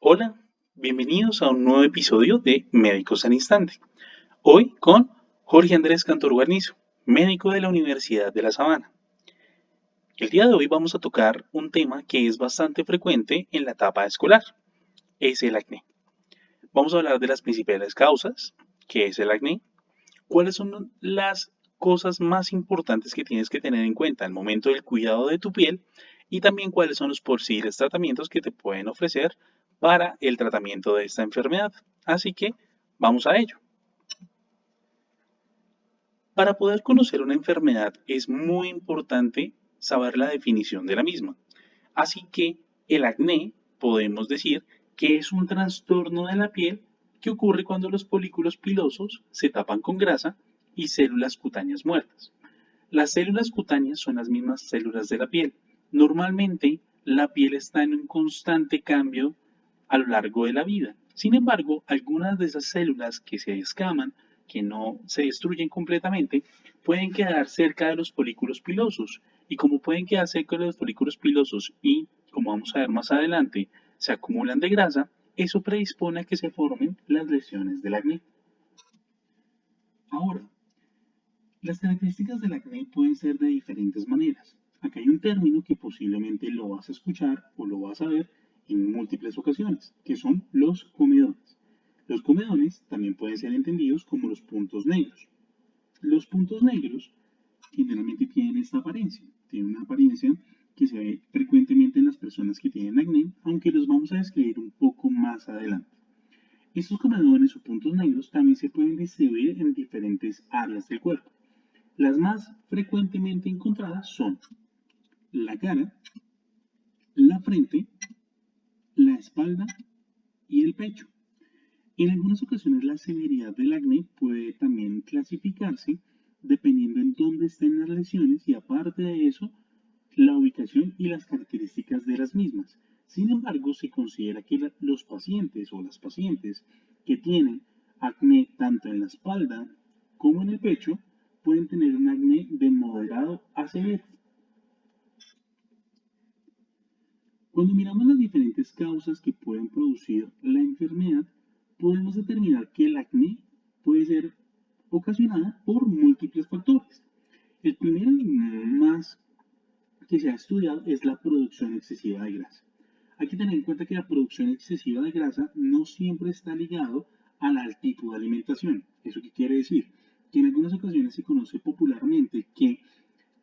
Hola, bienvenidos a un nuevo episodio de Médicos al Instante. Hoy con Jorge Andrés Cantor Guarnizo, médico de la Universidad de La Sabana. El día de hoy vamos a tocar un tema que es bastante frecuente en la etapa escolar, es el acné. Vamos a hablar de las principales causas, qué es el acné, cuáles son las cosas más importantes que tienes que tener en cuenta al momento del cuidado de tu piel y también cuáles son los posibles tratamientos que te pueden ofrecer para el tratamiento de esta enfermedad. Así que vamos a ello. Para poder conocer una enfermedad es muy importante saber la definición de la misma. Así que el acné podemos decir que es un trastorno de la piel que ocurre cuando los folículos pilosos se tapan con grasa y células cutáneas muertas. Las células cutáneas son las mismas células de la piel. Normalmente la piel está en un constante cambio a lo largo de la vida. Sin embargo, algunas de esas células que se escaman, que no se destruyen completamente, pueden quedar cerca de los folículos pilosos. Y como pueden quedar cerca de los folículos pilosos y, como vamos a ver más adelante, se acumulan de grasa, eso predispone a que se formen las lesiones del acné. Ahora, las características del acné pueden ser de diferentes maneras. Acá hay un término que posiblemente lo vas a escuchar o lo vas a ver en múltiples ocasiones, que son los comedones. Los comedones también pueden ser entendidos como los puntos negros. Los puntos negros generalmente tienen esta apariencia, tienen una apariencia que se ve frecuentemente en las personas que tienen acné, aunque los vamos a describir un poco más adelante. Estos comedones o puntos negros también se pueden distribuir en diferentes áreas del cuerpo. Las más frecuentemente encontradas son la cara, la frente, la espalda y el pecho. En algunas ocasiones la severidad del acné puede también clasificarse dependiendo en dónde estén las lesiones y aparte de eso, la ubicación y las características de las mismas. Sin embargo, se considera que los pacientes o las pacientes que tienen acné tanto en la espalda como en el pecho pueden tener un acné de moderado a severo. Cuando miramos las diferentes causas que pueden producir la enfermedad, podemos determinar que el acné puede ser ocasionada por múltiples factores. El primero y más que se ha estudiado es la producción excesiva de grasa. Hay que tener en cuenta que la producción excesiva de grasa no siempre está ligado al tipo de alimentación. ¿Eso qué quiere decir? Que en algunas ocasiones se conoce popularmente que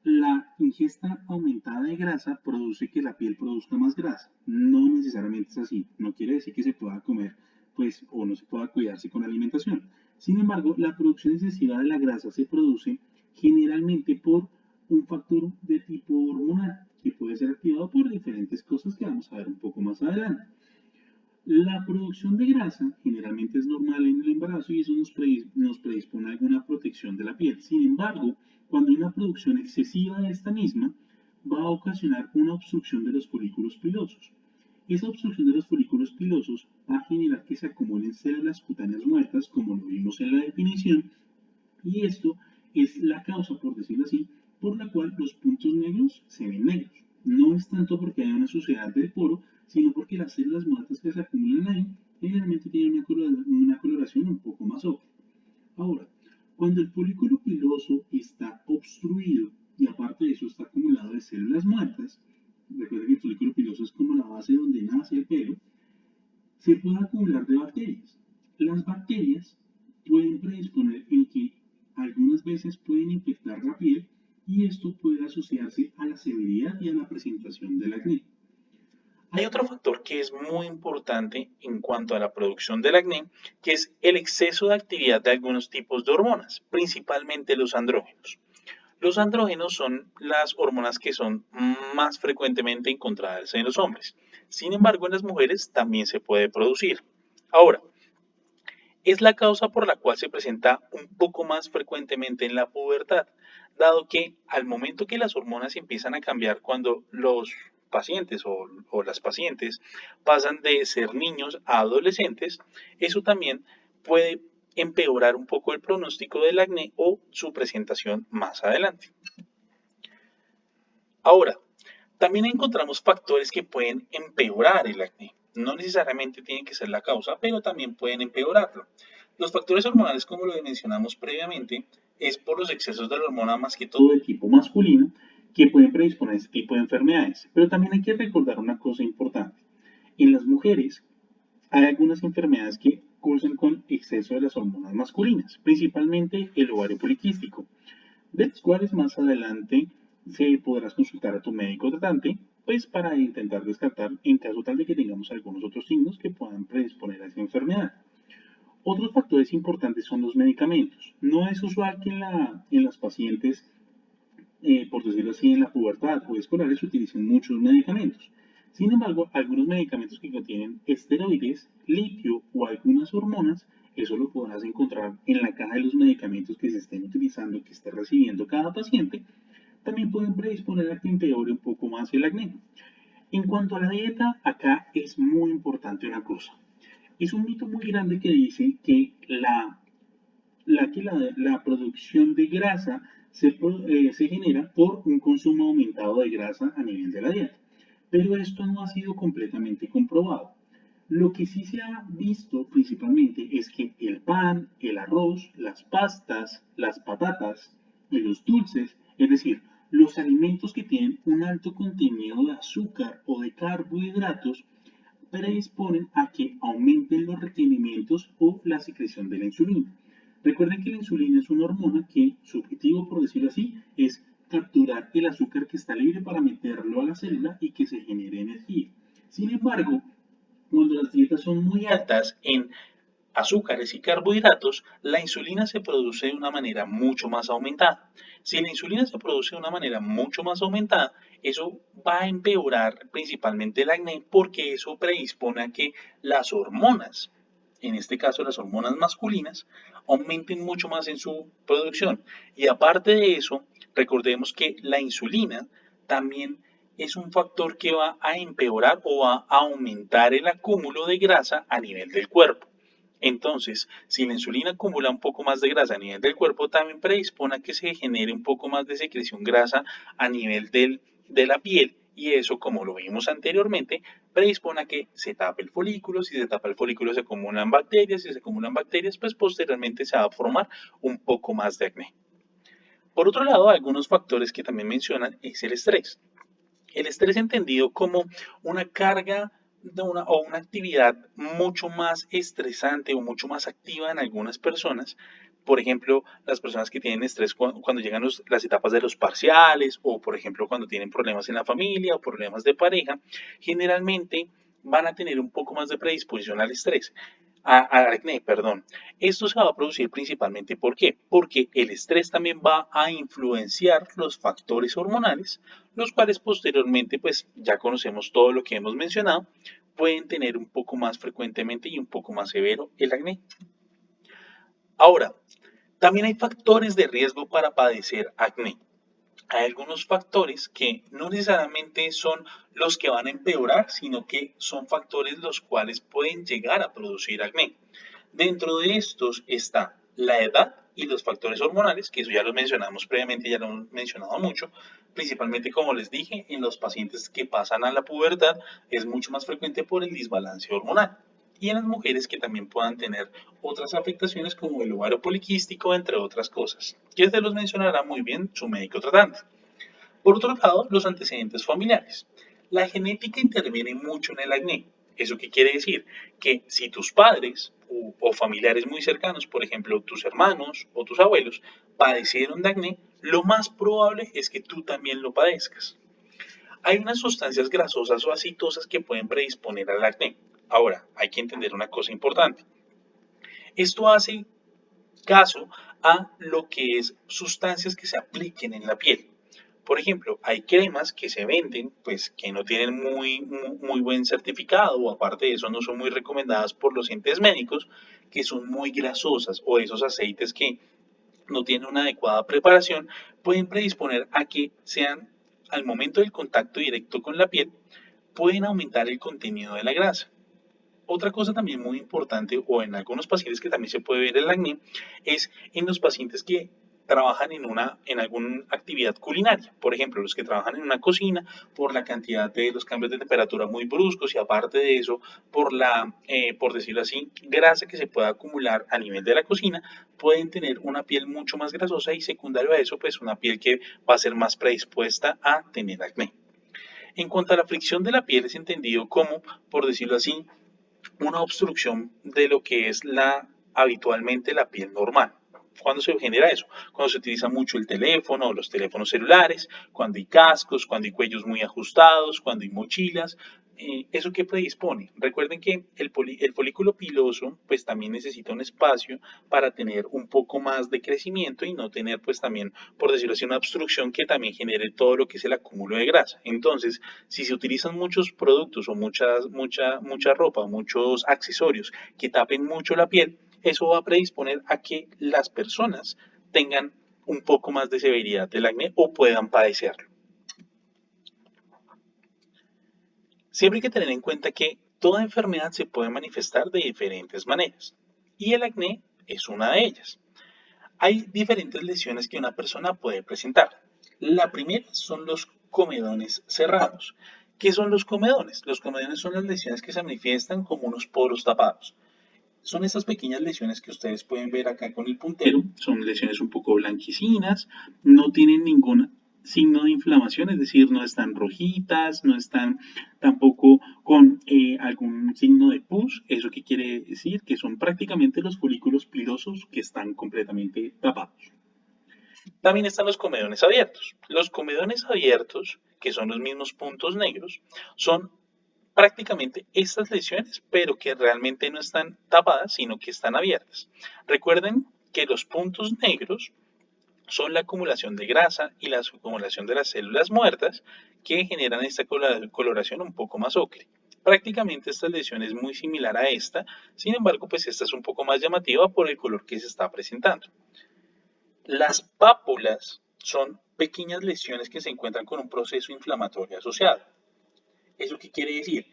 la ingesta aumentada de grasa produce que la piel produzca más grasa. No necesariamente es así. No quiere decir que se pueda comer, pues, o no se pueda cuidarse con la alimentación. Sin embargo, la producción excesiva de la grasa se produce generalmente por un factor de tipo hormonal que puede ser activado por diferentes cosas que vamos a ver un poco más adelante. La producción de grasa generalmente es normal en el embarazo y eso nos predispone a alguna protección de la piel. Sin embargo, cuando hay una producción excesiva de esta misma, va a ocasionar una obstrucción de los folículos pilosos. Esa obstrucción de los folículos pilosos va a generar que se acumulen células cutáneas muertas, como lo vimos en la definición, y esto es la causa, por decirlo así, por la cual los puntos negros se ven negros. No es tanto porque haya una suciedad del poro, sino porque las células muertas que se acumulan ahí generalmente tienen una coloración un poco más ocre. Ahora, cuando el folículo piloso está obstruido y aparte de eso está acumulado de células muertas, recuerden que el folículo piloso es como la base donde nace el pelo, se puede acumular de bacterias. Las bacterias pueden predisponer en que algunas veces pueden infectar la piel y esto puede asociarse a la severidad y a la presentación del acné. Hay otro factor que es muy importante en cuanto a la producción del acné, que es el exceso de actividad de algunos tipos de hormonas, principalmente los andrógenos. Los andrógenos son las hormonas que son más frecuentemente encontradas en los hombres. Sin embargo, en las mujeres también se puede producir. Ahora, es la causa por la cual se presenta un poco más frecuentemente en la pubertad, dado que al momento que las hormonas empiezan a cambiar cuando los pacientes o las pacientes pasan de ser niños a adolescentes, eso también puede empeorar un poco el pronóstico del acné o su presentación más adelante. Ahora, también encontramos factores que pueden empeorar el acné. no necesariamente tienen que ser la causa, pero también pueden empeorarlo. Los factores hormonales, como lo mencionamos previamente, es por los excesos de la hormona más que todo de tipo masculino que pueden predisponer a este tipo de enfermedades. Pero también hay que recordar una cosa importante. En las mujeres hay algunas enfermedades que cursan con exceso de las hormonas masculinas, principalmente el ovario poliquístico, de las cuales más adelante se podrás consultar a tu médico tratante, pues para intentar descartar en caso tal de que tengamos algunos otros signos que puedan predisponer a esa enfermedad. Otros factores importantes son los medicamentos. No es usual que en las pacientes, por decirlo así, en la pubertad o escolares se utilicen muchos medicamentos. Sin embargo, algunos medicamentos que contienen esteroides, litio o algunas hormonas, eso lo podrás encontrar en la caja de los medicamentos que se estén utilizando, que esté recibiendo cada paciente, también pueden predisponer a que empeore un poco más el acné. En cuanto a la dieta, acá es muy importante una cosa. Es un mito muy grande que dice que la producción de grasa se genera por un consumo aumentado de grasa a nivel de la dieta. Pero esto no ha sido completamente comprobado. Lo que sí se ha visto principalmente es que el pan, el arroz, las pastas, las patatas y los dulces, es decir, los alimentos que tienen un alto contenido de azúcar o de carbohidratos, predisponen a que aumenten los requerimientos o la secreción de la insulina. Recuerden que la insulina es una hormona que su objetivo, por decirlo así, es capturar el azúcar que está libre para meterlo a la célula y que se genere energía. Sin embargo, cuando las dietas son muy altas en azúcares y carbohidratos, la insulina se produce de una manera mucho más aumentada. Si la insulina se produce de una manera mucho más aumentada, eso va a empeorar principalmente el acné porque eso predispone a que las hormonas, en este caso las hormonas masculinas, aumenten mucho más en su producción. Y aparte de eso, recordemos que la insulina también es un factor que va a empeorar o va a aumentar el acúmulo de grasa a nivel del cuerpo. Entonces, si la insulina acumula un poco más de grasa a nivel del cuerpo, también predispone a que se genere un poco más de secreción grasa a nivel de la piel y eso, como lo vimos anteriormente, predispone a que se tape el folículo. Si se tapa el folículo se acumulan bacterias, si se acumulan bacterias, pues posteriormente se va a formar un poco más de acné. Por otro lado, algunos factores que también mencionan es el estrés. El estrés entendido como una carga o una actividad mucho más estresante o mucho más activa en algunas personas. Por ejemplo, las personas que tienen estrés cuando llegan las etapas de los parciales o, por ejemplo, cuando tienen problemas en la familia o problemas de pareja, generalmente van a tener un poco más de predisposición al estrés. Al acné, perdón. Esto se va a producir principalmente ¿por qué? Porque el estrés también va a influenciar los factores hormonales, los cuales posteriormente, pues ya conocemos todo lo que hemos mencionado, pueden tener un poco más frecuentemente y un poco más severo el acné. Ahora, también hay factores de riesgo para padecer acné. Hay algunos factores que no necesariamente son los que van a empeorar, sino que son factores los cuales pueden llegar a producir acné. Dentro de estos está la edad y los factores hormonales, que eso ya lo mencionamos previamente, ya lo hemos mencionado mucho, principalmente como les dije, en los pacientes que pasan a la pubertad es mucho más frecuente por el desbalance hormonal. Y en las mujeres que también puedan tener otras afectaciones como el ovario poliquístico, entre otras cosas, que se los mencionará muy bien su médico tratante. Por otro lado, los antecedentes familiares. La genética interviene mucho en el acné. ¿Eso qué quiere decir? Que si tus padres o familiares muy cercanos, por ejemplo tus hermanos o tus abuelos, padecieron de acné, lo más probable es que tú también lo padezcas. Hay unas sustancias grasosas o acitosas que pueden predisponer al acné. Ahora, hay que entender una cosa importante. Esto hace caso a lo que es sustancias que se apliquen en la piel. Por ejemplo, hay cremas que se venden, pues que no tienen muy buen certificado o aparte de eso no son muy recomendadas por los entes médicos, que son muy grasosas o esos aceites que no tienen una adecuada preparación, pueden predisponer a que sean al momento del contacto directo con la piel, pueden aumentar el contenido de la grasa. Otra cosa también muy importante, o en algunos pacientes que también se puede ver el acné, es en los pacientes que trabajan en alguna actividad culinaria. Por ejemplo, los que trabajan en una cocina por la cantidad de los cambios de temperatura muy bruscos y aparte de eso, por decirlo así, grasa que se puede acumular a nivel de la cocina, pueden tener una piel mucho más grasosa y secundario a eso, pues una piel que va a ser más predispuesta a tener acné. En cuanto a la fricción de la piel, es entendido como, por decirlo así, una obstrucción de lo que es habitualmente la piel normal. ¿Cuándo se genera eso? Cuando se utiliza mucho el teléfono o los teléfonos celulares, cuando hay cascos, cuando hay cuellos muy ajustados, cuando hay mochilas. ¿Eso qué predispone? Recuerden que el folículo piloso pues también necesita un espacio para tener un poco más de crecimiento y no tener pues también, por decirlo así, una obstrucción que también genere todo lo que es el acúmulo de grasa. Entonces, si se utilizan muchos productos o mucha ropa, muchos accesorios que tapen mucho la piel, eso va a predisponer a que las personas tengan un poco más de severidad del acné o puedan padecerlo. Siempre hay que tener en cuenta que toda enfermedad se puede manifestar de diferentes maneras y el acné es una de ellas. Hay diferentes lesiones que una persona puede presentar. La primera son los comedones cerrados. ¿Qué son los comedones? Los comedones son las lesiones que se manifiestan como unos poros tapados. Son esas pequeñas lesiones que ustedes pueden ver acá con el puntero. Son lesiones un poco blanquecinas, no tienen ningún signo de inflamación, es decir, no están rojitas, no están tampoco con algún signo de pus. ¿Eso qué quiere decir? Que son prácticamente los folículos pilosos que están completamente tapados. También están los comedones abiertos. Los comedones abiertos, que son los mismos puntos negros, son prácticamente estas lesiones, pero que realmente no están tapadas, sino que están abiertas. Recuerden que los puntos negros son la acumulación de grasa y la acumulación de las células muertas que generan esta coloración un poco más ocre. Prácticamente esta lesión es muy similar a esta, sin embargo, pues esta es un poco más llamativa por el color que se está presentando. Las pápulas son pequeñas lesiones que se encuentran con un proceso inflamatorio asociado. ¿Eso qué quiere decir?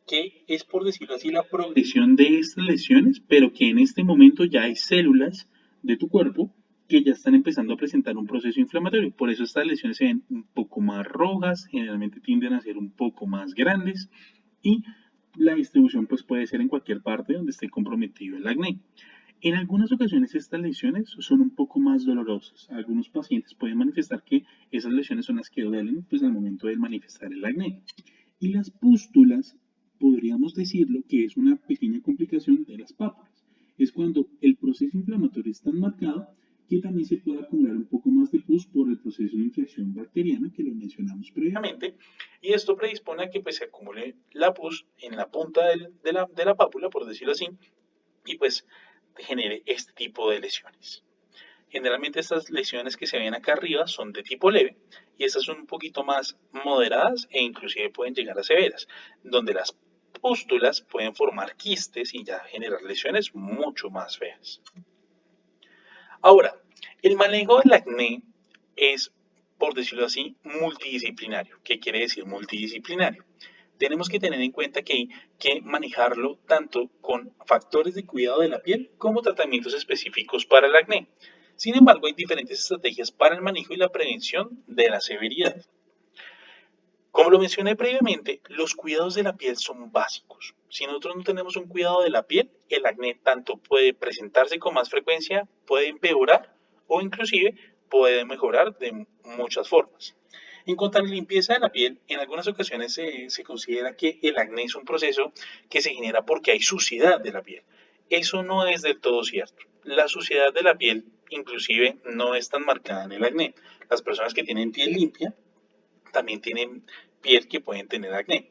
Que es, por decirlo así, la progresión de estas lesiones, pero que en este momento ya hay células de tu cuerpo que ya están empezando a presentar un proceso inflamatorio. Por eso estas lesiones se ven un poco más rojas, generalmente tienden a ser un poco más grandes y la distribución pues puede ser en cualquier parte donde esté comprometido el acné. En algunas ocasiones estas lesiones son un poco más dolorosas. Algunos pacientes pueden manifestar que esas lesiones son las que duelen pues al momento de manifestar el acné. Y las pústulas, podríamos decirlo que es una pequeña complicación de las pápulas. Es cuando el proceso inflamatorio es tan marcado que también se puede acumular un poco más de pus por el proceso de infección bacteriana que lo mencionamos previamente. Y esto predispone a que pues, se acumule la pus en la punta de la pápula, por decirlo así, y pues genere este tipo de lesiones. Generalmente estas lesiones que se ven acá arriba son de tipo leve y estas son un poquito más moderadas e inclusive pueden llegar a severas, donde las pústulas pueden formar quistes y ya generar lesiones mucho más feas. Ahora, el manejo del acné es, por decirlo así, multidisciplinario. ¿Qué quiere decir multidisciplinario? Tenemos que tener en cuenta que hay que manejarlo tanto con factores de cuidado de la piel como tratamientos específicos para el acné. Sin embargo, hay diferentes estrategias para el manejo y la prevención de la severidad. Como lo mencioné previamente, los cuidados de la piel son básicos. Si nosotros no tenemos un cuidado de la piel, el acné tanto puede presentarse con más frecuencia, puede empeorar o inclusive puede mejorar de muchas formas. En cuanto a la limpieza de la piel, en algunas ocasiones se considera que el acné es un proceso que se genera porque hay suciedad de la piel. Eso no es del todo cierto. La suciedad de la piel inclusive no es tan marcada en el acné. Las personas que tienen piel limpia también tienen piel que pueden tener acné.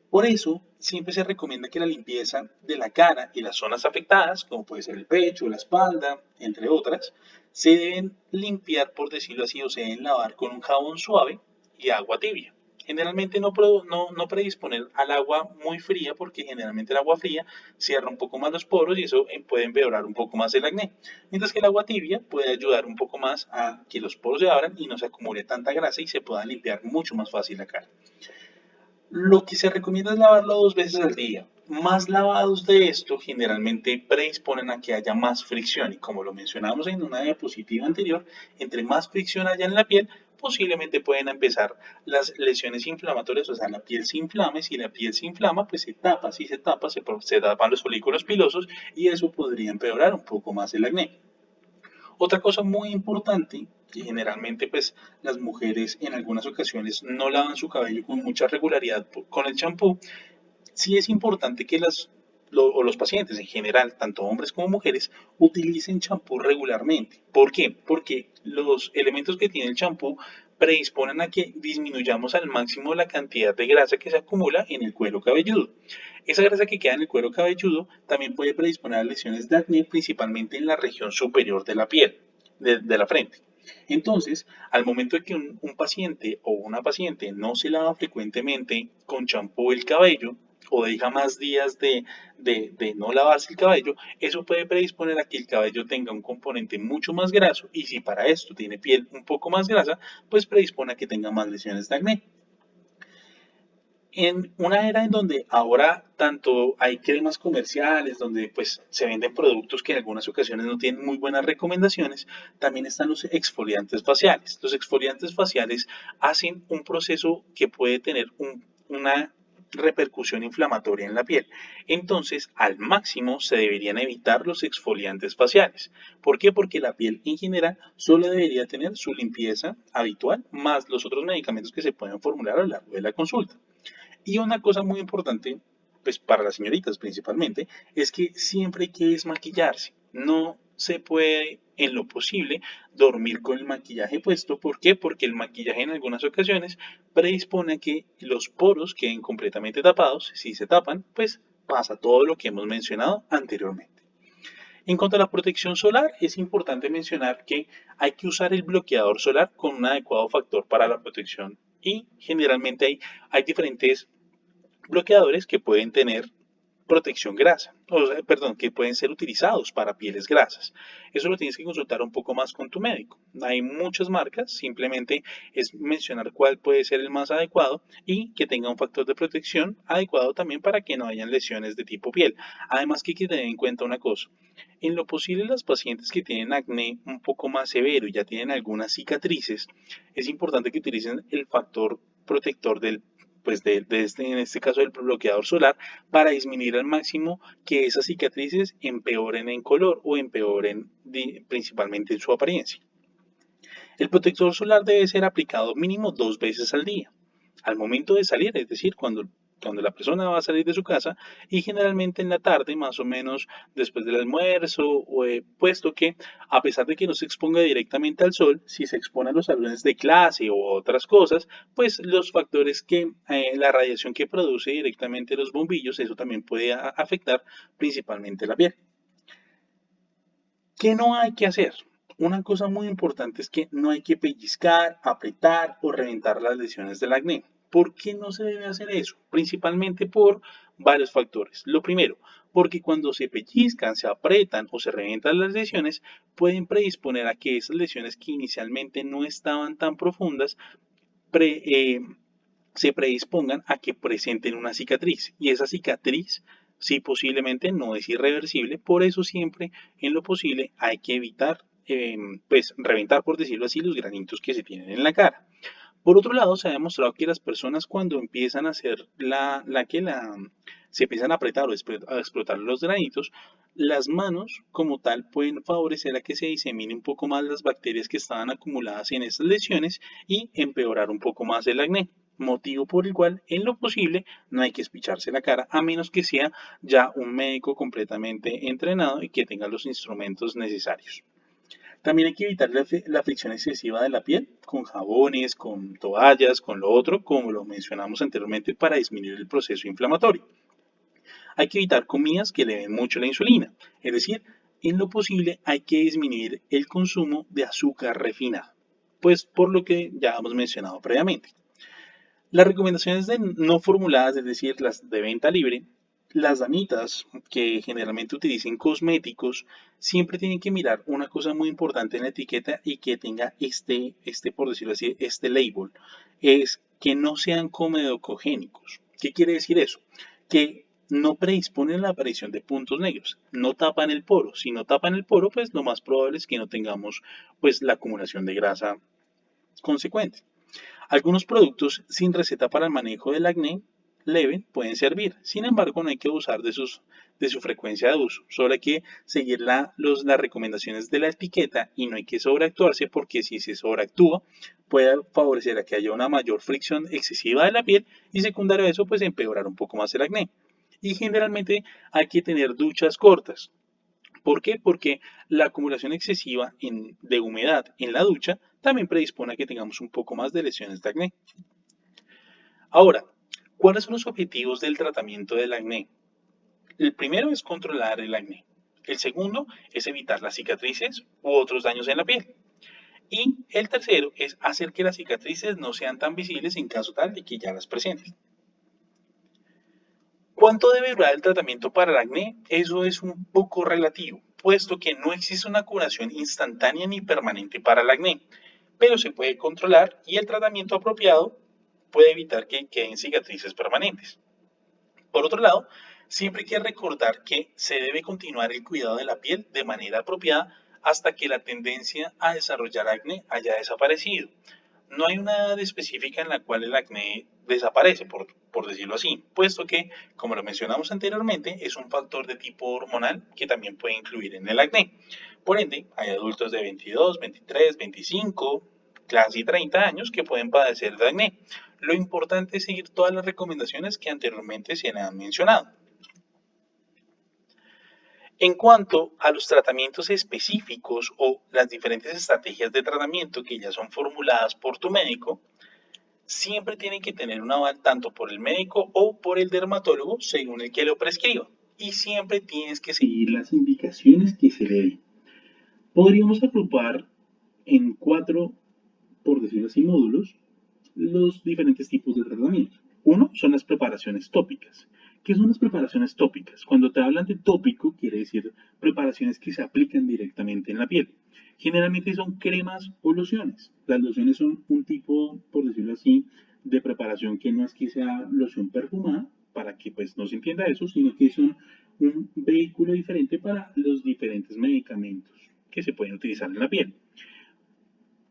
Por eso, siempre se recomienda que la limpieza de la cara y las zonas afectadas, como puede ser el pecho, la espalda, entre otras, se deben limpiar, por decirlo así, o se deben lavar con un jabón suave y agua tibia. Generalmente no predisponer al agua muy fría porque generalmente el agua fría cierra un poco más los poros y eso puede empeorar un poco más el acné. Mientras que el agua tibia puede ayudar un poco más a que los poros se abran y no se acumule tanta grasa y se pueda limpiar mucho más fácil la cara. Lo que se recomienda es lavarlo 2 veces al día. Más lavados de esto generalmente predisponen a que haya más fricción y como lo mencionamos en una diapositiva anterior, entre más fricción haya en la piel, posiblemente pueden empezar las lesiones inflamatorias, o sea, la piel se inflama y si la piel se inflama, pues se tapa, si se tapa, se tapan los folículos pilosos y eso podría empeorar un poco más el acné. Otra cosa muy importante, que generalmente pues las mujeres en algunas ocasiones no lavan su cabello con mucha regularidad con el champú, sí es importante que los pacientes en general, tanto hombres como mujeres, utilicen champú regularmente. ¿Por qué? Porque los elementos que tiene el champú predisponen a que disminuyamos al máximo la cantidad de grasa que se acumula en el cuero cabelludo. Esa grasa que queda en el cuero cabelludo también puede predisponer a lesiones de acné, principalmente en la región superior de la piel, de la frente. Entonces, al momento de que un paciente o una paciente no se lava frecuentemente con champú el cabello o deja más días de no lavarse el cabello, eso puede predisponer a que el cabello tenga un componente mucho más graso y si para esto tiene piel un poco más grasa, pues predispone a que tenga más lesiones de acné. En una era en donde ahora tanto hay cremas comerciales, donde pues se venden productos que en algunas ocasiones no tienen muy buenas recomendaciones, también están los exfoliantes faciales. Los exfoliantes faciales hacen un proceso que puede tener una repercusión inflamatoria en la piel. Entonces, al máximo se deberían evitar los exfoliantes faciales. ¿Por qué? Porque la piel en general solo debería tener su limpieza habitual, más los otros medicamentos que se pueden formular a lo largo de la consulta. Y una cosa muy importante, pues para las señoritas principalmente, es que siempre hay que desmaquillarse. No se puede, en lo posible, dormir con el maquillaje puesto. ¿Por qué? Porque el maquillaje en algunas ocasiones predispone a que los poros queden completamente tapados. Si se tapan, pues pasa todo lo que hemos mencionado anteriormente. En cuanto a la protección solar, es importante mencionar que hay que usar el bloqueador solar con un adecuado factor para la protección y generalmente hay diferentes bloqueadores que pueden tener protección grasa, o sea, perdón, que pueden ser utilizados para pieles grasas. Eso lo tienes que consultar un poco más con tu médico. Hay muchas marcas, simplemente es mencionar cuál puede ser el más adecuado y que tenga un factor de protección adecuado también para que no hayan lesiones de tipo piel. Además que hay que tener en cuenta una cosa. En lo posible, las pacientes que tienen acné un poco más severo y ya tienen algunas cicatrices, es importante que utilicen el factor protector en este caso del bloqueador solar, para disminuir al máximo que esas cicatrices empeoren en color o empeoren principalmente en su apariencia. El protector solar debe ser aplicado mínimo 2 veces al día. Al momento de salir, es decir, cuando la persona va a salir de su casa y generalmente en la tarde, más o menos después del almuerzo, puesto que a pesar de que no se exponga directamente al sol, si se expone a los salones de clase o otras cosas, pues los factores la radiación que produce directamente los bombillos, eso también puede afectar principalmente la piel. ¿Qué no hay que hacer? Una cosa muy importante es que no hay que pellizcar, apretar o reventar las lesiones del acné. ¿Por qué no se debe hacer eso? Principalmente por varios factores. Lo primero, porque cuando se pellizcan, se apretan o se reventan las lesiones, pueden predisponer a que esas lesiones que inicialmente no estaban tan profundas pre- eh, se predispongan a que presenten una cicatriz. Y esa cicatriz, sí, posiblemente no es irreversible, por eso siempre en lo posible hay que evitar, pues, reventar, por decirlo así, los granitos que se tienen en la cara. Por otro lado, se ha demostrado que las personas cuando empiezan a hacer se empiezan a apretar o a explotar los granitos, las manos como tal pueden favorecer a que se disemine un poco más las bacterias que estaban acumuladas en esas lesiones y empeorar un poco más el acné. Motivo por el cual, en lo posible, no hay que espicharse la cara, a menos que sea ya un médico completamente entrenado y que tenga los instrumentos necesarios. También hay que evitar la fricción excesiva de la piel con jabones, con toallas, con lo otro, como lo mencionamos anteriormente, para disminuir el proceso inflamatorio. Hay que evitar comidas que eleven mucho la insulina, es decir, en lo posible hay que disminuir el consumo de azúcar refinada, pues por lo que ya hemos mencionado previamente. Las recomendaciones no formuladas, es decir, las de venta libre, las damitas que generalmente utilicen cosméticos, siempre tienen que mirar una cosa muy importante en la etiqueta y que tenga por decirlo así, este label, es que no sean comedocogénicos. ¿Qué quiere decir eso? Que no predisponen a la aparición de puntos negros, no tapan el poro. Si no tapan el poro, pues lo más probable es que no tengamos pues la acumulación de grasa consecuente. Algunos productos sin receta para el manejo del acné leve pueden servir, sin embargo no hay que abusar de su frecuencia de uso, solo hay que seguir las recomendaciones de la etiqueta y no hay que sobreactuarse porque si se sobreactúa puede favorecer a que haya una mayor fricción excesiva de la piel y secundario a eso pues empeorar un poco más el acné. Y generalmente hay que tener duchas cortas. ¿Por qué? Porque la acumulación excesiva de humedad en la ducha también predispone a que tengamos un poco más de lesiones de acné. Ahora, ¿cuáles son los objetivos del tratamiento del acné? El primero es controlar el acné. El segundo es evitar las cicatrices u otros daños en la piel. Y el tercero es hacer que las cicatrices no sean tan visibles en caso tal de que ya las presenten. ¿Cuánto debe durar el tratamiento para el acné? Eso es un poco relativo, puesto que no existe una curación instantánea ni permanente para el acné, pero se puede controlar y el tratamiento apropiado puede evitar que queden cicatrices permanentes. Por otro lado, siempre hay que recordar que se debe continuar el cuidado de la piel de manera apropiada hasta que la tendencia a desarrollar acné haya desaparecido. No hay una edad específica en la cual el acné desaparece, por decirlo así, puesto que, como lo mencionamos anteriormente, es un factor de tipo hormonal que también puede influir en el acné. Por ende, hay adultos de 22, 23, 25, casi 30 años que pueden padecer de acné. Lo importante es seguir todas las recomendaciones que anteriormente se le han mencionado. En cuanto a los tratamientos específicos o las diferentes estrategias de tratamiento que ya son formuladas por tu médico, siempre tienen que tener un aval tanto por el médico o por el dermatólogo según el que lo prescriba. Y siempre tienes que seguir las indicaciones que se le den. Podríamos agrupar en 4, por decirlo así, módulos, los diferentes tipos de tratamiento. Uno son las preparaciones tópicas. ¿Qué son las preparaciones tópicas? Cuando te hablan de tópico, quiere decir preparaciones que se aplican directamente en la piel. Generalmente son cremas o lociones. Las lociones son un tipo, por decirlo así, de preparación que no es que sea loción perfumada, para que pues no se entienda eso, sino que son un vehículo diferente para los diferentes medicamentos que se pueden utilizar en la piel.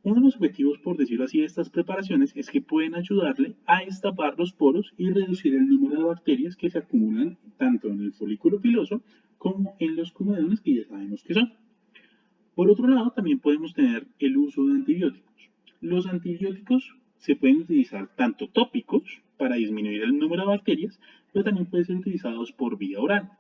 Uno de los objetivos, por decirlo así, de estas preparaciones es que pueden ayudarle a destapar los poros y reducir el número de bacterias que se acumulan tanto en el folículo piloso como en los comedones que ya sabemos que son. Por otro lado, también podemos tener el uso de antibióticos. Los antibióticos se pueden utilizar tanto tópicos para disminuir el número de bacterias, pero también pueden ser utilizados por vía oral.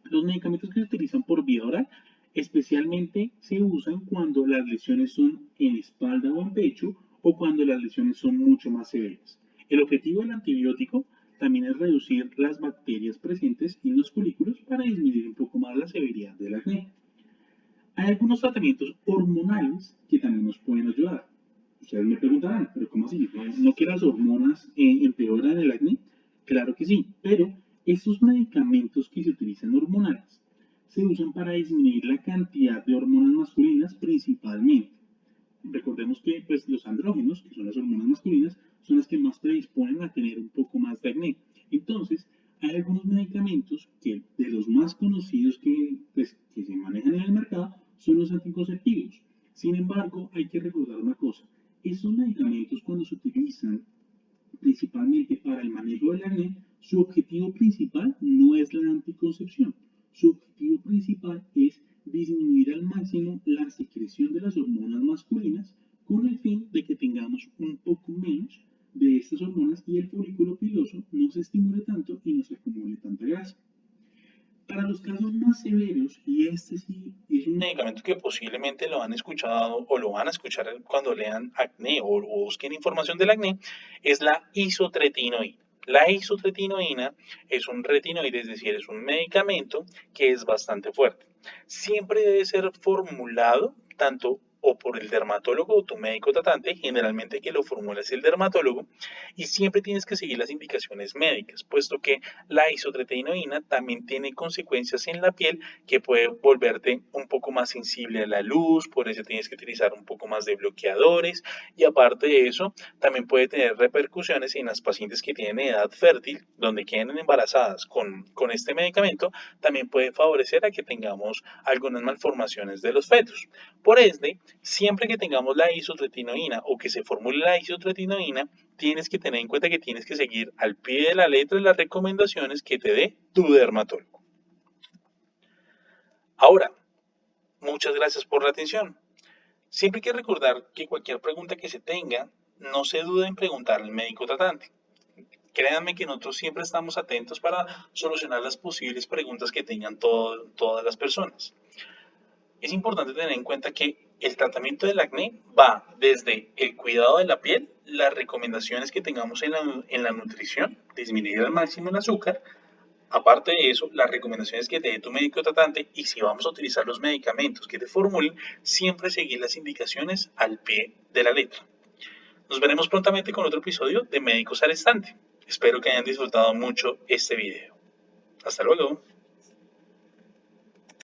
Los medicamentos que se utilizan por vía oral especialmente se usan cuando las lesiones son en espalda o en pecho o cuando las lesiones son mucho más severas. El objetivo del antibiótico también es reducir las bacterias presentes en los folículos para disminuir un poco más la severidad del acné. Hay algunos tratamientos hormonales que también nos pueden ayudar. Ustedes me preguntarán, pero ¿cómo así? ¿No que las hormonas empeoran el acné? Claro que sí, pero estos medicamentos que se utilizan hormonales se usan para disminuir la cantidad de hormonas masculinas principalmente. Recordemos que pues, los andrógenos, que son las hormonas masculinas, son las que más predisponen a tener un poco más de acné. Entonces, hay algunos medicamentos que de los más conocidos que se manejan en el mercado son los anticonceptivos. Sin embargo, hay que recordar una cosa. Estos medicamentos cuando se utilizan principalmente para el manejo del acné, su objetivo principal no es la anticoncepción. Su objetivo principal es disminuir al máximo la secreción de las hormonas masculinas con el fin de que tengamos un poco menos de estas hormonas y el folículo piloso no se estimule tanto y no se acumule tanta grasa. Para los casos más severos, y este sí es un medicamento que posiblemente lo han escuchado o lo van a escuchar cuando lean acné o busquen información del acné, es la isotretinoína. La isotretinoína es un retinoide, es decir, es un medicamento que es bastante fuerte. Siempre debe ser formulado tanto o por el dermatólogo o tu médico tratante, generalmente que lo formula es el dermatólogo, y siempre tienes que seguir las indicaciones médicas, puesto que la isotretinoína también tiene consecuencias en la piel que puede volverte un poco más sensible a la luz, por eso tienes que utilizar un poco más de bloqueadores, y aparte de eso, también puede tener repercusiones en las pacientes que tienen edad fértil, donde queden embarazadas con este medicamento, también puede favorecer a que tengamos algunas malformaciones de los fetos. Por ende, siempre que tengamos la isotretinoína o que se formule la isotretinoína, tienes que tener en cuenta que tienes que seguir al pie de la letra las recomendaciones que te dé tu dermatólogo. Ahora, muchas gracias por la atención. Siempre hay que recordar que cualquier pregunta que se tenga, no se dude en preguntar al médico tratante. Créanme que nosotros siempre estamos atentos para solucionar las posibles preguntas que tengan todas las personas. Es importante tener en cuenta que el tratamiento del acné va desde el cuidado de la piel, las recomendaciones que tengamos en la nutrición, disminuir al máximo el azúcar, aparte de eso, las recomendaciones que te dé tu médico tratante y si vamos a utilizar los medicamentos que te formulen, siempre seguir las indicaciones al pie de la letra. Nos veremos prontamente con otro episodio de Médicos al Instante. Espero que hayan disfrutado mucho este video. Hasta luego.